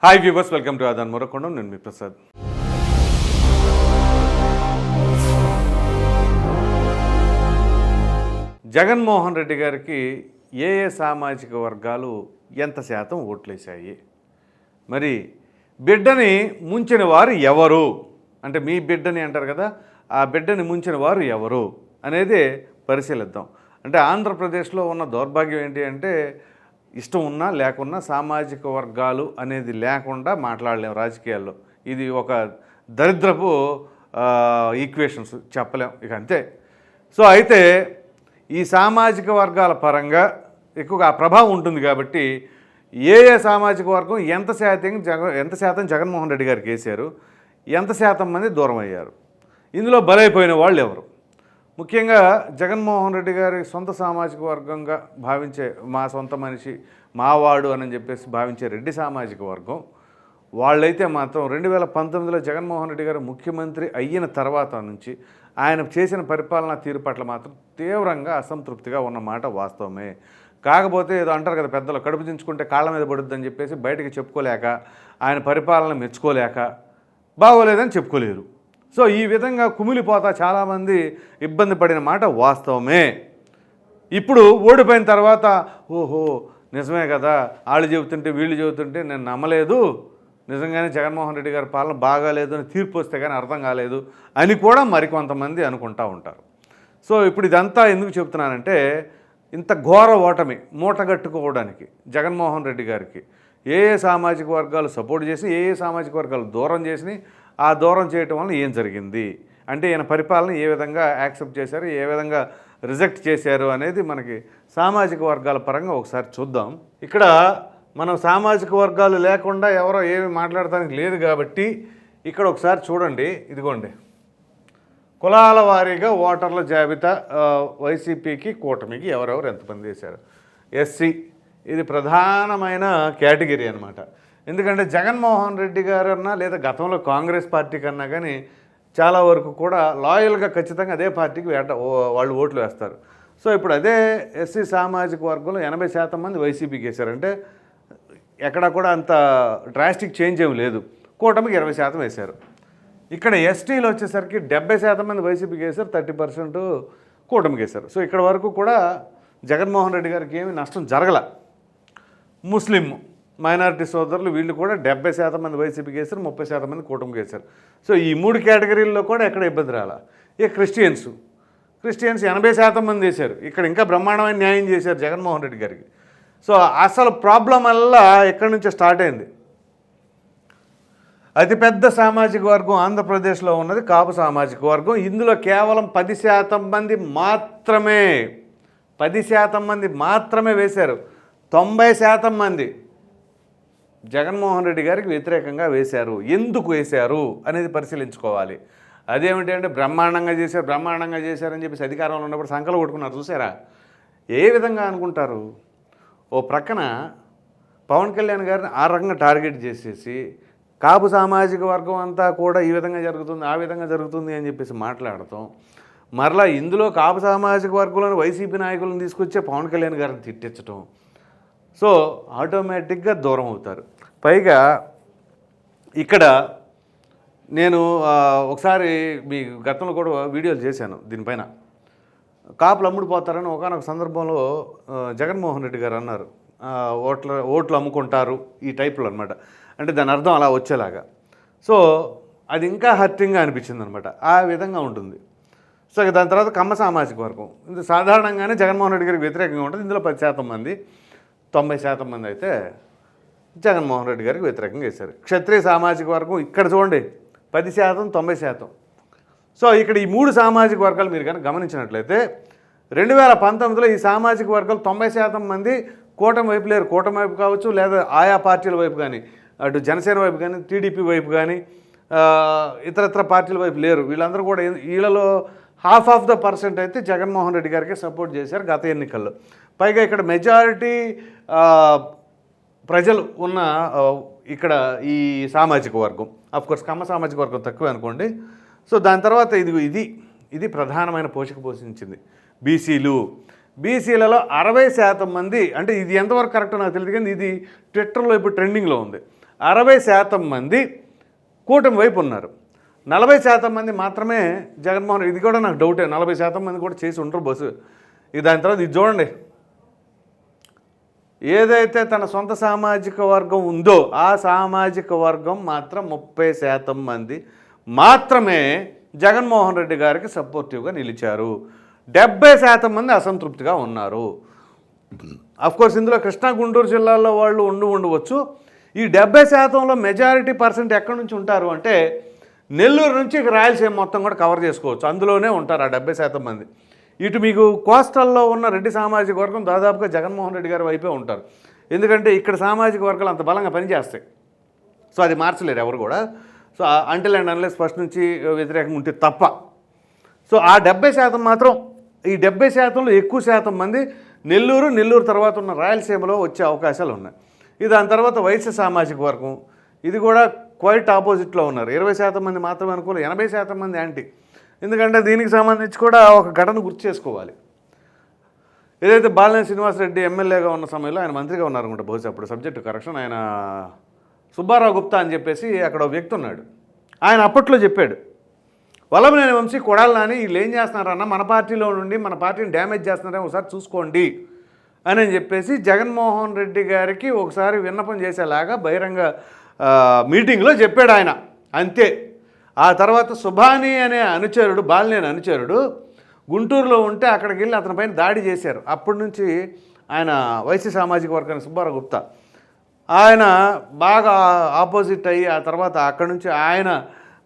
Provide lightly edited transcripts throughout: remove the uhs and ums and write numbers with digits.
Hi viewers, welcome to ఆదాన్ మొరకొండం. నేను మీ ప్రసాద్. జగన్మోహన్ రెడ్డి గారికి ఏ సామాజిక వర్గాలు ఎంత శాతం ఓట్లేశాయి, మరి బిడ్డని ముంచిన వారు ఎవరు, అంటే మీ బిడ్డని అంటారు కదా, ఆ బిడ్డని ముంచిన వారు ఎవరు అనేది పరిశీలిద్దాం. అంటే ఆంధ్రప్రదేశ్లో ఉన్న దౌర్భాగ్యం ఏంటి అంటే, ఇష్టం ఉన్నా లేకున్నా సామాజిక వర్గాలు అనేది లేకుండా మాట్లాడలేం రాజకీయాల్లో. ఇది ఒక దరిద్రపు ఈక్వేషన్స్, చెప్పలేం ఇక, అంతే. సో అయితే ఈ సామాజిక వర్గాల పరంగా ఎక్కువగా ఆ ప్రభావం ఉంటుంది కాబట్టి ఏ సామాజిక వర్గం ఎంత శాతం జగన్మోహన్ రెడ్డి గారికి వేశారు, ఎంత శాతం మంది దూరం అయ్యారు, ఇందులో బలైపోయిన వాళ్ళు ఎవరు. ముఖ్యంగా జగన్మోహన్ రెడ్డి గారి సొంత సామాజిక వర్గంగా భావించే, మా సొంత మనిషి, మావాడు అని చెప్పేసి భావించే రెడ్డి సామాజిక వర్గం వాళ్ళైతే మాత్రం 2019లో జగన్మోహన్ రెడ్డి గారు ముఖ్యమంత్రి అయిన తర్వాత నుంచి ఆయన చేసిన పరిపాలనా తీరు పట్ల మాత్రం తీవ్రంగా అసంతృప్తిగా ఉన్నమాట వాస్తవమే. కాకపోతే ఏదో అంటారు కదా పెద్దలు, కడుపు దించుకుంటే కాళ్ళ మీద పడుద్దని చెప్పేసి బయటకు చెప్పుకోలేక, ఆయన పరిపాలన మెచ్చుకోలేక, బాగోలేదని చెప్పుకోలేరు. సో ఈ విధంగా కుమిలిపోతా చాలామంది ఇబ్బంది పడిన మాట వాస్తవమే. ఇప్పుడు ఓడిపోయిన తర్వాత ఓహో నిజమే కదా, వాళ్ళు చెబుతుంటే వీళ్ళు చెబుతుంటే నేను నమ్మలేదు, నిజంగానే జగన్మోహన్ రెడ్డి గారి పాలన బాగాలేదు అని తీర్పు వస్తే కానీ అర్థం కాలేదు అని కూడా మరికొంతమంది అనుకుంటూ ఉంటారు. సో ఇప్పుడు ఇదంతా ఎందుకు చెప్తున్నానంటే, ఇంత ఘోర ఓటమి మూటగట్టుకోవడానికి జగన్మోహన్ రెడ్డి గారికి ఏ సామాజిక వర్గాలు సపోర్ట్ చేసి, ఏ సామాజిక వర్గాలు దూరం చేసి, ఆ దూరం చేయటం వల్ల ఏం జరిగింది అంటే, ఈయన పరిపాలన ఏ విధంగా యాక్సెప్ట్ చేశారు, ఏ విధంగా రిజెక్ట్ చేశారు అనేది మనకి సామాజిక వర్గాల పరంగా ఒకసారి చూద్దాం. ఇక్కడ మనం సామాజిక వర్గాలు లేకుండా ఎవరో ఏమి మాట్లాడటానికి లేదు కాబట్టి ఇక్కడ ఒకసారి చూడండి. ఇదిగోండి, కులాల వారీగా ఓటర్ల జాబితా వైసీపీకి కూటమికి ఎవరెవరు ఎంతమంది వేశారు. ఎస్సీ ఇది ప్రధానమైన కేటగిరీ అనమాట. ఎందుకంటే జగన్మోహన్ రెడ్డి గారన్నా లేదా గతంలో కాంగ్రెస్ పార్టీ కన్నా కానీ చాలా వరకు కూడా లాయల్గా ఖచ్చితంగా అదే పార్టీకి వాళ్ళు ఓట్లు వేస్తారు. సో ఇప్పుడు అదే ఎస్సీ సామాజిక వర్గంలో 80% మంది వైసీపీకి వేశారంటే ఎక్కడ కూడా అంత డ్రాస్టిక్ చేంజ్ ఏమి లేదు. కూటమికి 20% వేశారు. ఇక్కడ ఎస్టీలు వచ్చేసరికి 70% మంది వైసీపీకి వేశారు, 30% కూటమికి వేశారు. సో ఇక్కడ వరకు కూడా జగన్మోహన్ రెడ్డి గారికి ఏమి నష్టం జరగల. ముస్లిం మైనారిటీ సోదరులు వీళ్ళు కూడా 70% మంది వైసీపీకి వేశారు, 30% మంది కూటమికి వేశారు. సో ఈ 3 కేటగిరీల్లో కూడా ఎక్కడ ఇబ్బంది రాల. ఇక క్రిస్టియన్స్ 80% మంది వేశారు. ఇక్కడ ఇంకా బ్రహ్మాండమైన న్యాయం చేశారు జగన్మోహన్ రెడ్డి గారికి. సో అసలు ప్రాబ్లం వల్ల ఎక్కడి నుంచో స్టార్ట్ అయింది. అతిపెద్ద సామాజిక వర్గం ఆంధ్రప్రదేశ్లో ఉన్నది కాపు సామాజిక వర్గం. ఇందులో కేవలం 10% మంది మాత్రమే 10% మంది మాత్రమే వేశారు. 90% మంది జగన్మోహన్ రెడ్డి గారికి వ్యతిరేకంగా వేశారు. ఎందుకు వేశారు అనేది పరిశీలించుకోవాలి. అదేమిటి అంటే, బ్రహ్మాండంగా చేశారని చెప్పేసి అధికారంలో ఉన్నప్పుడు సంకలు కొట్టుకున్నారు. చూసారా ఏ విధంగా అనుకుంటారు? ఓ ప్రక్కన పవన్ కళ్యాణ్ గారిని ఆ రకంగా టార్గెట్ చేసేసి కాపు సామాజిక వర్గం అంతా కూడా ఈ విధంగా జరుగుతుంది, ఆ విధంగా జరుగుతుంది అని చెప్పేసి మాట్లాడతాం. మరలా ఇందులో కాపు సామాజిక వర్గంలోని వైసీపీ నాయకులను తీసుకొచ్చే పవన్ కళ్యాణ్ గారిని తిట్టించడం. సో ఆటోమేటిక్గా దూరం అవుతారు. పైగా ఇక్కడ నేను ఒకసారి మీ గతంలో కూడా వీడియోలు చేశాను దీనిపైన. కాపులు అమ్ముడుపోతారని ఒకానొక సందర్భంలో జగన్మోహన్ రెడ్డి గారు అన్నారు, ఓట్లు అమ్ముకుంటారు ఈ టైప్లో అనమాట. అంటే దాని అర్థం అలా వచ్చేలాగా. సో అది ఇంకా హర్టింగ్గా అనిపించింది అనమాట. ఆ విధంగా ఉంటుంది. సో దాని తర్వాత కమ్మ సామాజిక వర్గం ఇది సాధారణంగానే జగన్మోహన్ రెడ్డి గారికి వ్యతిరేకంగా ఉంటుంది. ఇందులో 10% మంది, 90% మంది అయితే జగన్మోహన్ రెడ్డి గారికి వ్యతిరేకంగా వేశారు. క్షత్రియ సామాజిక వర్గం ఇక్కడ చూడండి 10%, 90%. సో ఇక్కడ ఈ 3 సామాజిక వర్గాలు మీరు కనుక గమనించినట్లయితే 2019లో ఈ సామాజిక వర్గాలు 90% మంది కూటమి వైపు లేరు. కూటమి వైపు కావచ్చు, లేదా ఆయా పార్టీల వైపు కానీ, అటు జనసేన వైపు కానీ, టీడీపీ వైపు కానీ, ఇతరత్ర పార్టీల వైపు లేరు. వీళ్ళందరూ కూడా వీళ్ళలో 50% అయితే జగన్మోహన్ రెడ్డి గారికి సపోర్ట్ చేశారు గత ఎన్నికల్లో. పైగా ఇక్కడ మెజారిటీ ప్రజలు ఉన్న ఇక్కడ ఈ సామాజిక వర్గం, అఫ్కోర్స్ కమ్మ సామాజిక వర్గం తక్కువే అనుకోండి. సో దాని తర్వాత ఇది ప్రధానమైన పోషక పోషించింది బీసీలలో 60% మంది, అంటే ఇది ఎంతవరకు కరెక్టో నాకు తెలియదు కానీ ఇది ట్విట్టర్లో ఇప్పుడు ట్రెండింగ్లో ఉంది. 60% మంది కూటమి వైపు ఉన్నారు. 40% మంది మాత్రమే జగన్మోహన్, ఇది కూడా నాకు డౌటే, 40% మంది కూడా చేసి ఉంటారు బస్సు. ఇది దాని తర్వాత ఇది చూడండి, ఏదైతే తన సొంత సామాజిక వర్గం ఉందో ఆ సామాజిక వర్గం మాత్రం 30% మంది మాత్రమే జగన్మోహన్ రెడ్డి గారికి సపోర్టివ్గా నిలిచారు. 70% మంది అసంతృప్తిగా ఉన్నారు. అఫ్కోర్స్ ఇందులో కృష్ణా గుంటూరు జిల్లాల్లో వాళ్ళు ఉండవచ్చు. ఈ 70%లో మెజారిటీ పర్సెంట్ ఎక్కడి నుంచి ఉంటారు అంటే నెల్లూరు నుంచి రాయలసీమ మొత్తం కూడా కవర్ చేసుకోవచ్చు, అందులోనే ఉంటారు ఆ 70% మంది. ఇటు మీకు కోస్టల్లో ఉన్న రెడ్డి సామాజిక వర్గం దాదాపుగా జగన్మోహన్ రెడ్డి గారి వైపే ఉంటారు. ఎందుకంటే ఇక్కడ సామాజిక వర్గాలు అంత బలంగా పనిచేస్తాయి. సో అది మార్చలేరు ఎవరు కూడా. So until and unless first నుంచి వ్యతిరేకంగా ఉంటే తప్ప. సో ఆ 70% మాత్రం, ఈ 70%లో ఎక్కువ శాతం మంది నెల్లూరు తర్వాత ఉన్న రాయలసీమలో వచ్చే అవకాశాలు ఉన్నాయి. ఇది దాని తర్వాత వైశ్య సామాజిక వర్గం, ఇది కూడా క్వైట్ ఆపోజిట్లో ఉన్నారు. 20% మంది మాత్రమే అనుకూలం, 80% మంది యాంటీ. ఎందుకంటే దీనికి సంబంధించి కూడా ఒక ఘటన గుర్తు చేసుకోవాలి. ఏదైతే బాలినేని శ్రీనివాసరెడ్డి ఎమ్మెల్యేగా ఉన్న సమయంలో ఆయన మంత్రిగా ఉన్నారనుకుంటా బహుశా, అప్పుడు సబ్జెక్టు కరెక్షన్, ఆయన సుబ్బారావు గుప్తా అని చెప్పేసి అక్కడ ఒక వ్యక్తి ఉన్నాడు. ఆయన అప్పట్లో చెప్పాడు, వల్లభనేని వంశీ కొడాలి నాని వీళ్ళు ఏం చేస్తున్నారన్న, మన పార్టీలో నుండి మన పార్టీని డ్యామేజ్ చేస్తున్నారని ఒకసారి చూసుకోండి అని చెప్పేసి జగన్మోహన్ రెడ్డి గారికి ఒకసారి విన్నపం చేసేలాగా బహిరంగ మీటింగ్లో చెప్పాడు ఆయన. అంతే. ఆ తర్వాత సుభాని అనే అనుచరుడు, బాలినేని అనుచరుడు గుంటూరులో ఉంటే అక్కడికి వెళ్ళి అతని పైన దాడి చేశారు. అప్పటి నుంచి ఆయన వైశ్య సామాజిక వర్గానికి సుబ్బారావు గుప్తా ఆయన బాగా ఆపోజిట్ అయ్యి, ఆ తర్వాత అక్కడి నుంచి ఆయన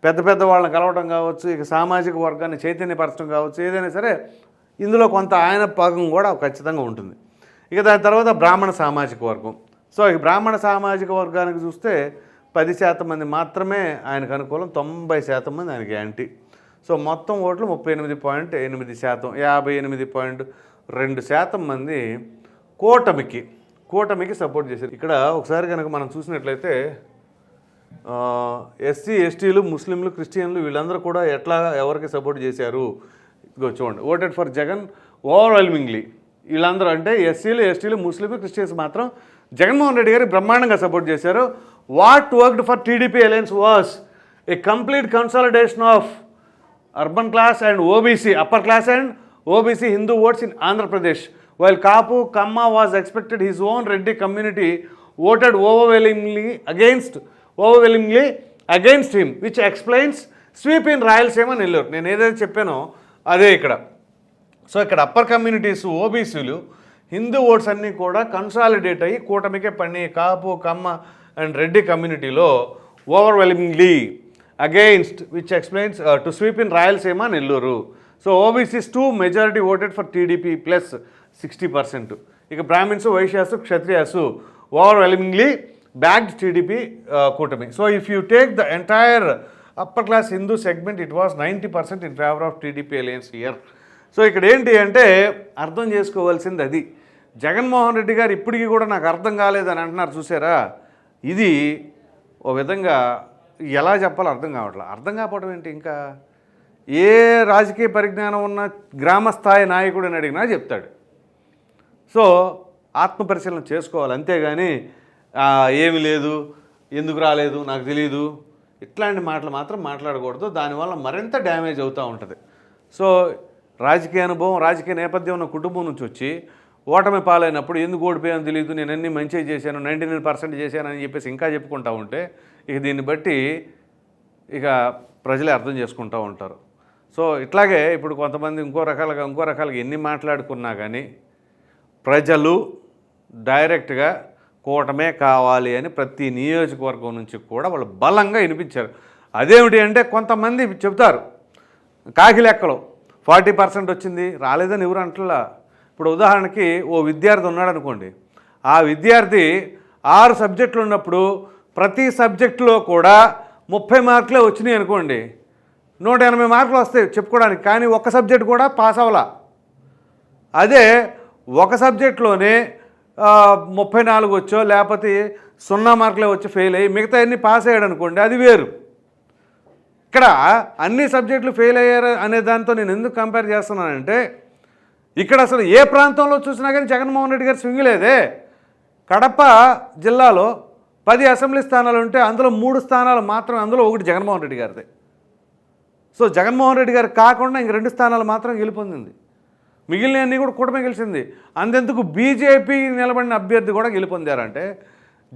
పెద్ద వాళ్ళని కలవడం కావచ్చు, ఇక సామాజిక వర్గాన్ని చైతన్యపరచడం కావచ్చు, ఏదైనా సరే ఇందులో కొంత ఆయన భాగం కూడా ఖచ్చితంగా ఉంటుంది. ఇక దాని తర్వాత బ్రాహ్మణ సామాజిక వర్గం. సో ఈ బ్రాహ్మణ సామాజిక వర్గానికి చూస్తే 10% మంది మాత్రమే ఆయనకు అనుకూలం, 90% మంది ఆయనకి యాంటీ. సో మొత్తం ఓట్లు 38.8%, 58.2% మంది కూటమికి సపోర్ట్ చేశారు. ఇక్కడ ఒకసారి కనుక మనం చూసినట్లయితే ఎస్సీ ఎస్టీలు ముస్లింలు క్రిస్టియన్లు వీళ్ళందరూ కూడా ఎవరికి సపోర్ట్ చేశారు చూడండి. Voted for Jagan overwhelmingly. వీళ్ళందరూ అంటే ఎస్సీలు ఎస్టీలు ముస్లింలు క్రిస్టియన్స్ మాత్రం జగన్మోహన్ రెడ్డి గారికి బ్రహ్మాండంగా సపోర్ట్ చేశారు. What worked for TDP alliance was a complete consolidation of urban class and OBC, upper class and OBC Hindu votes in Andhra Pradesh. While Kapu, Kamma was expected, his own Reddy community voted overwhelmingly against him, which explains sweep in Rayalaseema Nellore. నేను ఏదైతే చెప్పానో అదే ఇక్కడ. So ఇక్కడ upper communities ఓబీసీలు Hindu oats అన్నీ కూడా consolidate అయ్యి కూటమికే పడినాయి. కాపు కమ్మ అండ్ రెడ్డి కమ్యూనిటీలో overwhelmingly against, which explains to sweep in Rayalaseema Nellore. So OBCs too majority voted for TDP plus 60%. ఇక Brahmins Vaishyas Kshatriyas overwhelmingly backed TDP కూటమి. So if you take the entire upper class Hindu segment, it was 90% in favor of TDP alliance here. So ఇక్కడ ఏంటి అంటే అర్థం చేసుకోవాల్సింది అది. జగన్మోహన్ రెడ్డి గారు ఇప్పటికీ కూడా నాకు అర్థం కాలేదని అంటున్నారు చూసారా, ఇది ఓ విధంగా ఎలా చెప్పాలో అర్థం కావట్లేదు. అర్థం కాకపోవడం ఏంటి, ఇంకా ఏ రాజకీయ పరిజ్ఞానం ఉన్న గ్రామస్థాయి నాయకుడిని అడిగినా చెప్తాడు. సో ఆత్మపరిశీలన చేసుకోవాలి, అంతేగాని ఏమి లేదు, ఎందుకు రాలేదు నాకు తెలియదు, ఇట్లాంటి మాటలు మాత్రం మాట్లాడకూడదు. దానివల్ల మరింత డ్యామేజ్ అవుతూ ఉంటుంది. సో రాజకీయ అనుభవం, రాజకీయ నేపథ్యం ఉన్న కుటుంబం నుంచి వచ్చి ఓటమి పాలైనప్పుడు ఎందుకు ఓడిపోయానో తెలియదు, నేను అన్నీ మంచిగా చేశాను, 99% చేశాను అని చెప్పేసి ఇంకా చెప్పుకుంటూ ఉంటే ఇక దీన్ని బట్టి ఇక ప్రజలే అర్థం చేసుకుంటూ ఉంటారు. సో ఇట్లాగే ఇప్పుడు కొంతమంది ఇంకో రకాలుగా ఎన్ని మాట్లాడుకున్నా కానీ ప్రజలు డైరెక్ట్గా కూటమే కావాలి అని ప్రతి నియోజకవర్గం నుంచి కూడా వాళ్ళు బలంగా వినిపించారు. అదేమిటి అంటే కొంతమంది చెబుతారు కాకి లెక్కలో 40% వచ్చింది, రాలేదని ఎవరు అంటలా. ఇప్పుడు ఉదాహరణకి ఓ విద్యార్థి ఉన్నాడు అనుకోండి, ఆ విద్యార్థి 6 సబ్జెక్టులు ఉన్నప్పుడు ప్రతి సబ్జెక్టులో కూడా 30 మార్కులే వచ్చినాయి అనుకోండి, 180 మార్కులు వస్తాయి చెప్పుకోవడానికి, కానీ ఒక్క సబ్జెక్ట్ కూడా పాస్ అవ్వాలా. అదే ఒక సబ్జెక్టులోనే 34 వచ్చో లేకపోతే 0 మార్కులే వచ్చి ఫెయిల్ అయ్యి మిగతా అన్ని పాస్ అయ్యాడు అనుకోండి, అది వేరు. ఇక్కడ అన్ని సబ్జెక్టులు ఫెయిల్ అయ్యారు అనే దాంతో నేను ఎందుకు కంపేర్ చేస్తున్నానంటే ఇక్కడ అసలు ఏ ప్రాంతంలో చూసినా కానీ జగన్మోహన్ రెడ్డి గారు స్వింగ్ లేదే. కడప జిల్లాలో 10 అసెంబ్లీ స్థానాలు ఉంటే అందులో 3 స్థానాలు మాత్రమే, అందులో ఒకటి జగన్మోహన్ రెడ్డి గారిదే. సో జగన్మోహన్ రెడ్డి గారు కాకుండా ఇంక 2 స్థానాలు మాత్రం గెలుపొందింది. మిగిలినవన్నీ కూడా కూటమి గెలిచింది. అంతెందుకు బీజేపీ నిలబడిన అభ్యర్థి కూడా గెలుపొందారంటే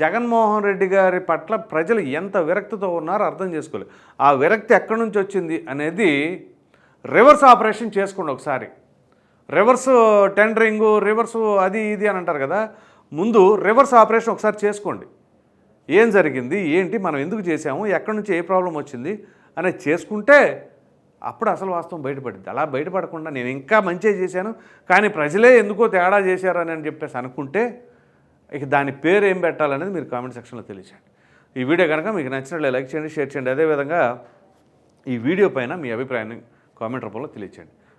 జగన్మోహన్ రెడ్డి గారి పట్ల ప్రజలు ఎంత విరక్తితో ఉన్నారో అర్థం చేసుకోలేదు. ఆ విరక్తి ఎక్కడి నుంచి వచ్చింది అనేది రివర్స్ ఆపరేషన్ చేసుకోండి ఒకసారి. రివర్స్ టెండరింగు, రివర్స్ అది ఇది అని అంటారు కదా, ముందు రివర్స్ ఆపరేషన్ ఒకసారి చేసుకోండి. ఏం జరిగింది, ఏంటి, మనం ఎందుకు చేసాము, ఎక్కడి నుంచి ఏ ప్రాబ్లం వచ్చింది అనేది చేసుకుంటే అప్పుడు అసలు వాస్తవం బయటపడింది. అలా బయటపడకుండా నేను ఇంకా మంచిగా చేశాను కానీ ప్రజలే ఎందుకో తేడా చేశారని చెప్పేసి అనుకుంటే ఇక దాని పేరు ఏం పెట్టాలనేది మీరు కామెంట్ సెక్షన్లో తెలియచేయండి. ఈ వీడియో కనుక మీకు నచ్చినట్లయితే లైక్ చేయండి, షేర్ చేయండి. అదేవిధంగా ఈ వీడియో పైన మీ అభిప్రాయాన్ని కామెంట్ రూపంలో తెలియచేయండి.